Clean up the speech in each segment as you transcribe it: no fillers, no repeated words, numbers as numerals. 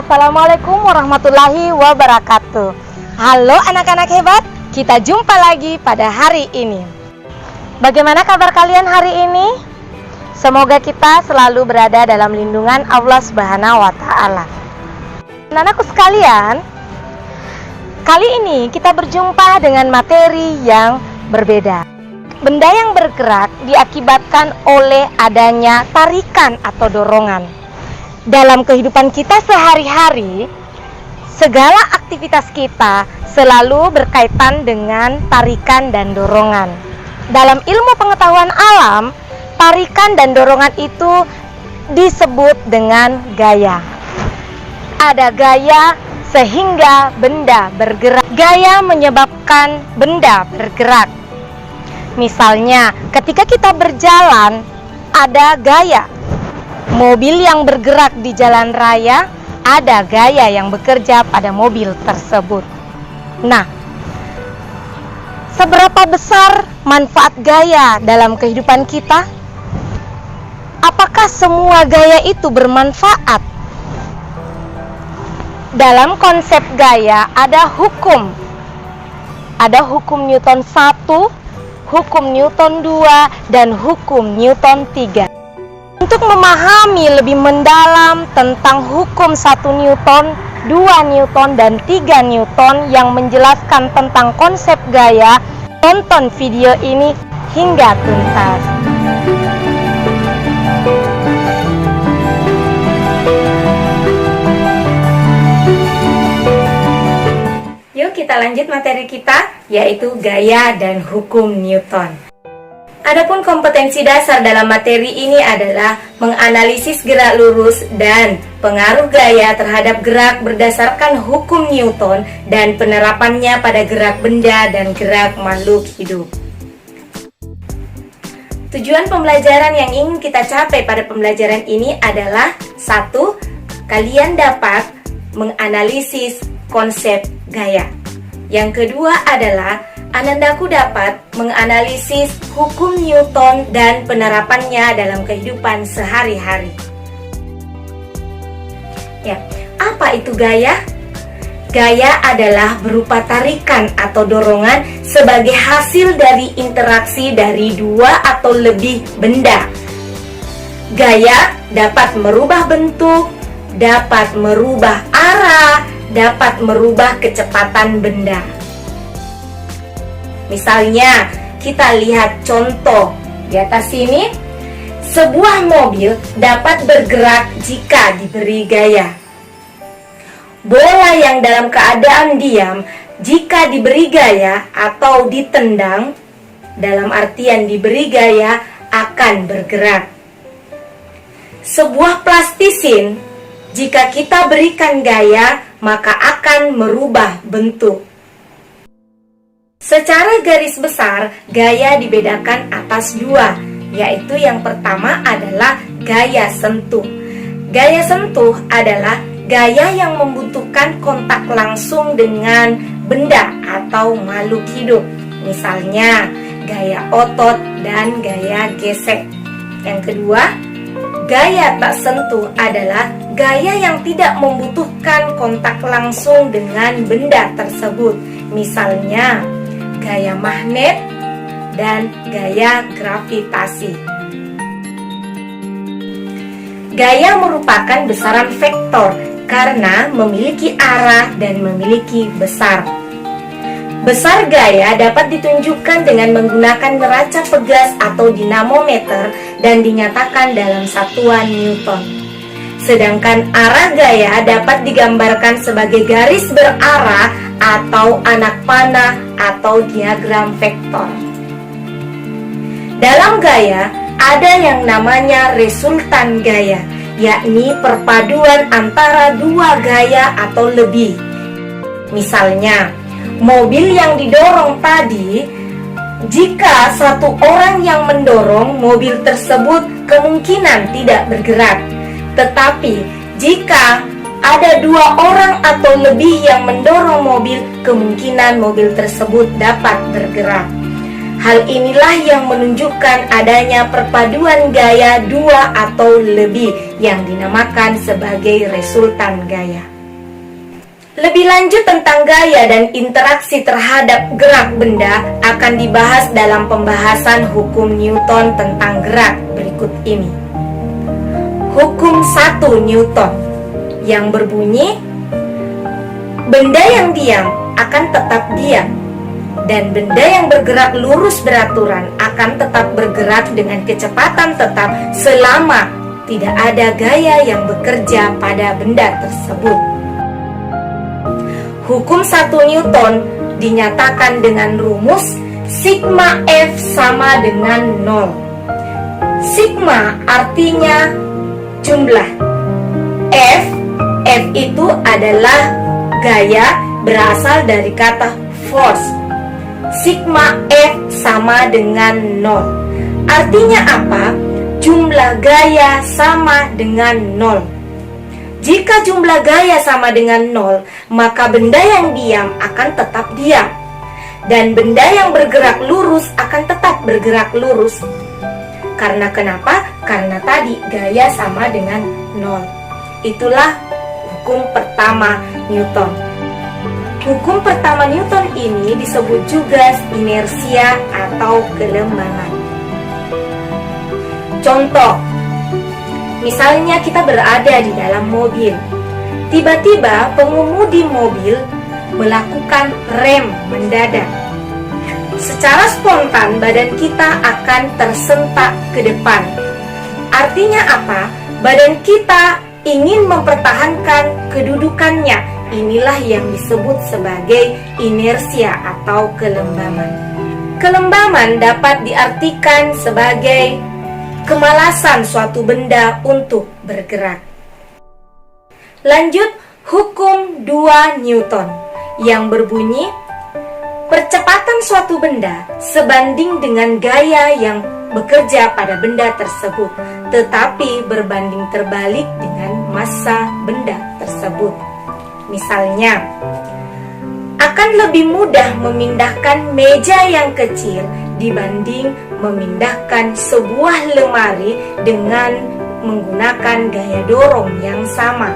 Assalamualaikum warahmatullahi wabarakatuh. Halo anak-anak hebat, kita jumpa lagi pada hari ini. Bagaimana kabar kalian hari ini? Semoga kita selalu berada dalam lindungan Allah Subhanahu wa Ta'ala. Anak-anakku sekalian, kali ini kita berjumpa dengan materi yang berbeda. Benda yang bergerak diakibatkan oleh adanya tarikan atau dorongan. Dalam kehidupan kita sehari-hari, segala aktivitas kita selalu berkaitan dengan tarikan dan dorongan. Dalam ilmu pengetahuan alam, tarikan dan dorongan itu disebut dengan gaya. Ada gaya sehingga benda bergerak. Gaya menyebabkan benda bergerak. Misalnya, ketika kita berjalan, ada gaya. Mobil yang bergerak di jalan raya, ada gaya yang bekerja pada mobil tersebut. Nah, seberapa besar manfaat gaya dalam kehidupan kita? Apakah semua gaya itu bermanfaat? Dalam konsep gaya ada hukum. Ada hukum Newton 1, hukum Newton 2, dan hukum Newton 3. Untuk memahami lebih mendalam tentang hukum 1 Newton, 2 Newton, dan 3 Newton yang menjelaskan tentang konsep gaya, tonton video ini hingga tuntas. Yuk kita lanjut materi kita, yaitu gaya dan hukum Newton. Adapun kompetensi dasar dalam materi ini adalah menganalisis gerak lurus dan pengaruh gaya terhadap gerak berdasarkan hukum Newton dan penerapannya pada gerak benda dan gerak makhluk hidup. Tujuan pembelajaran yang ingin kita capai pada pembelajaran ini adalah 1. Kalian dapat menganalisis konsep gaya. Yang kedua adalah Anandaku dapat menganalisis hukum Newton dan penerapannya dalam kehidupan sehari-hari. Ya, apa itu gaya? Gaya adalah berupa tarikan atau dorongan sebagai hasil dari interaksi dari dua atau lebih benda. Gaya dapat merubah bentuk, dapat merubah arah, dapat merubah kecepatan benda. Misalnya, kita lihat contoh di atas sini. Sebuah mobil dapat bergerak jika diberi gaya. Bola yang dalam keadaan diam jika diberi gaya atau ditendang, dalam artian diberi gaya, akan bergerak. Sebuah plastisin, jika kita berikan gaya, maka akan merubah bentuk. Secara garis besar, gaya dibedakan atas dua, yaitu yang pertama adalah gaya sentuh. Gaya sentuh adalah gaya yang membutuhkan kontak langsung dengan benda atau makhluk hidup. Misalnya, gaya otot dan gaya gesek. Yang kedua, gaya tak sentuh adalah gaya yang tidak membutuhkan kontak langsung dengan benda tersebut. Misalnya, gaya magnet dan gaya gravitasi. Gaya merupakan besaran vektor karena memiliki arah dan memiliki besar. Besar gaya dapat ditunjukkan dengan menggunakan neraca pegas atau dinamometer dan dinyatakan dalam satuan Newton. Sedangkan arah gaya dapat digambarkan sebagai garis berarah atau anak panah atau diagram vektor. Dalam gaya ada yang namanya resultan gaya, yakni perpaduan antara dua gaya atau lebih. Misalnya, mobil yang didorong tadi, jika satu orang yang mendorong, mobil tersebut kemungkinan tidak bergerak. Tetapi jika ada dua orang atau lebih yang mendorong mobil, kemungkinan mobil tersebut dapat bergerak. Hal inilah yang menunjukkan adanya perpaduan gaya dua atau lebih yang dinamakan sebagai resultan gaya. Lebih lanjut tentang gaya dan interaksi terhadap gerak benda akan dibahas dalam pembahasan hukum Newton tentang gerak berikut ini. Hukum 1 Newton yang berbunyi, benda yang diam akan tetap diam, dan benda yang bergerak lurus beraturan akan tetap bergerak dengan kecepatan tetap selama tidak ada gaya yang bekerja pada benda tersebut. Hukum 1 Newton dinyatakan dengan rumus sigma F sama dengan 0. Sigma artinya jumlah. F itu adalah gaya berasal dari kata force. Sigma F sama dengan 0. Artinya apa? Jumlah gaya sama dengan 0. Jika jumlah gaya sama dengan 0, maka benda yang diam akan tetap diam, dan benda yang bergerak lurus akan tetap bergerak lurus. Karena kenapa? Karena tadi gaya sama dengan 0. Itulah hukum pertama Newton. Hukum pertama Newton ini disebut juga inersia atau kelembangan. Contoh, misalnya kita berada di dalam mobil. Tiba-tiba pengemudi mobil melakukan rem mendadak. Secara spontan badan kita akan tersentak ke depan. Artinya apa? Badan kita ingin mempertahankan kedudukannya. Inilah yang disebut sebagai inersia atau kelembaman. Kelembaman dapat diartikan sebagai kemalasan suatu benda untuk bergerak. Lanjut, hukum 2 Newton yang berbunyi, percepatan suatu benda sebanding dengan gaya yang bekerja pada benda tersebut, tetapi berbanding terbalik dengan massa benda tersebut. Misalnya, akan lebih mudah memindahkan meja yang kecil dibanding memindahkan sebuah lemari dengan menggunakan gaya dorong yang sama.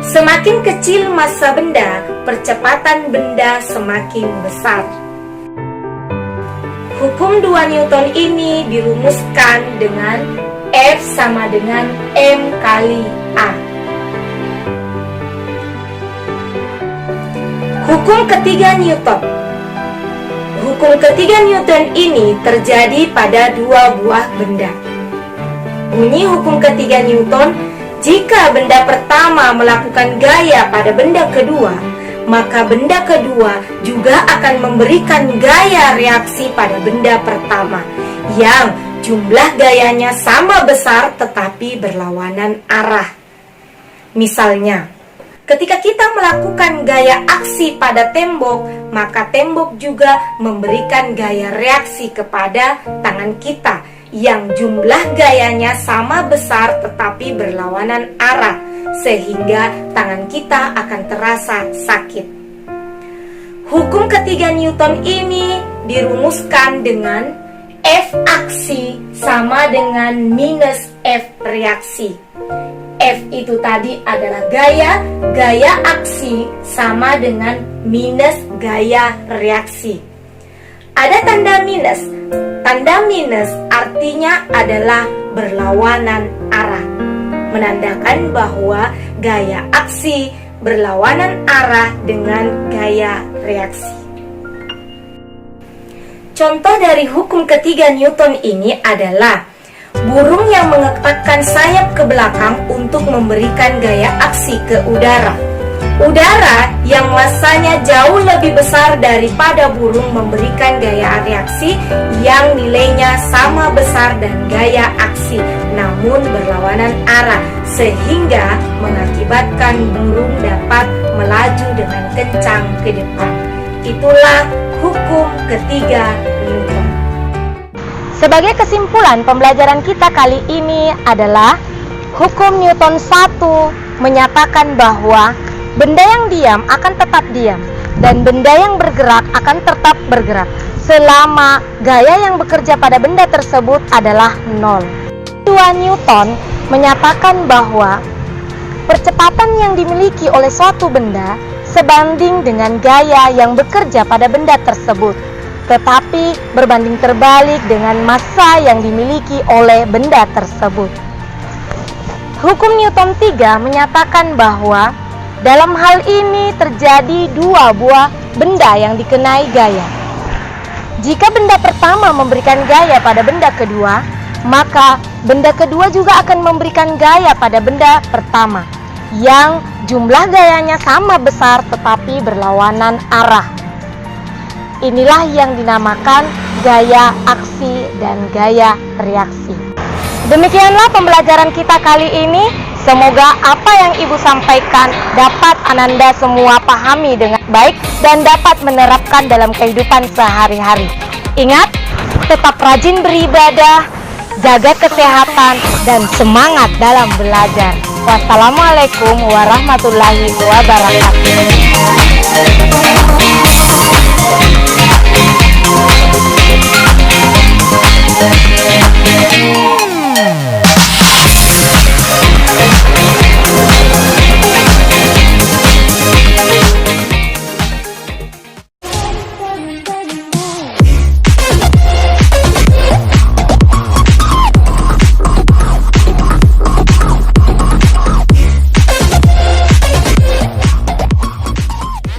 Semakin kecil massa benda, percepatan benda semakin besar. Hukum 2 Newton ini dirumuskan dengan F sama dengan M kali A. Hukum ketiga Newton. Hukum ketiga Newton ini terjadi pada dua buah benda. Bunyi hukum ketiga Newton, jika benda pertama melakukan gaya pada benda kedua, maka benda kedua juga akan memberikan gaya reaksi pada benda pertama, yang jumlah gayanya sama besar tetapi berlawanan arah. Misalnya, ketika kita melakukan gaya aksi pada tembok, maka tembok juga memberikan gaya reaksi kepada tangan kita yang jumlah gayanya sama besar tetapi berlawanan arah, sehingga tangan kita akan terasa sakit. Hukum ketiga Newton ini dirumuskan dengan F aksi sama dengan minus F reaksi. F itu tadi adalah gaya aksi sama dengan minus gaya reaksi. Ada tanda minus. Tanda minus artinya adalah berlawanan arah, menandakan bahwa gaya aksi berlawanan arah dengan gaya reaksi. Contoh dari hukum ketiga Newton ini adalah burung yang mengepakkan sayap ke belakang untuk memberikan gaya aksi ke udara. Udara yang massanya jauh lebih besar daripada burung memberikan gaya reaksi yang nilainya sama besar dan gaya aksi, namun berlawanan arah, sehingga mengakibatkan burung dapat melaju dengan kencang ke depan. Itulah hukum ketiga Newton. Sebagai kesimpulan, pembelajaran kita kali ini adalah hukum Newton 1 menyatakan bahwa benda yang diam akan tetap diam dan benda yang bergerak akan tetap bergerak selama gaya yang bekerja pada benda tersebut adalah 0. 2 Newton menyatakan bahwa percepatan yang dimiliki oleh suatu benda sebanding dengan gaya yang bekerja pada benda tersebut, tetapi berbanding terbalik dengan massa yang dimiliki oleh benda tersebut. Hukum Newton 3 menyatakan bahwa dalam hal ini terjadi dua buah benda yang dikenai gaya. Jika benda pertama memberikan gaya pada benda kedua, maka benda kedua juga akan memberikan gaya pada benda pertama, yang jumlah gayanya sama besar tetapi berlawanan arah. Inilah yang dinamakan gaya aksi dan gaya reaksi. Demikianlah pembelajaran kita kali ini. Semoga apa yang Ibu sampaikan dapat Ananda semua pahami dengan baik dan dapat menerapkan dalam kehidupan sehari-hari. Ingat, tetap rajin beribadah, jaga kesehatan, dan semangat dalam belajar. Wassalamualaikum warahmatullahi wabarakatuh.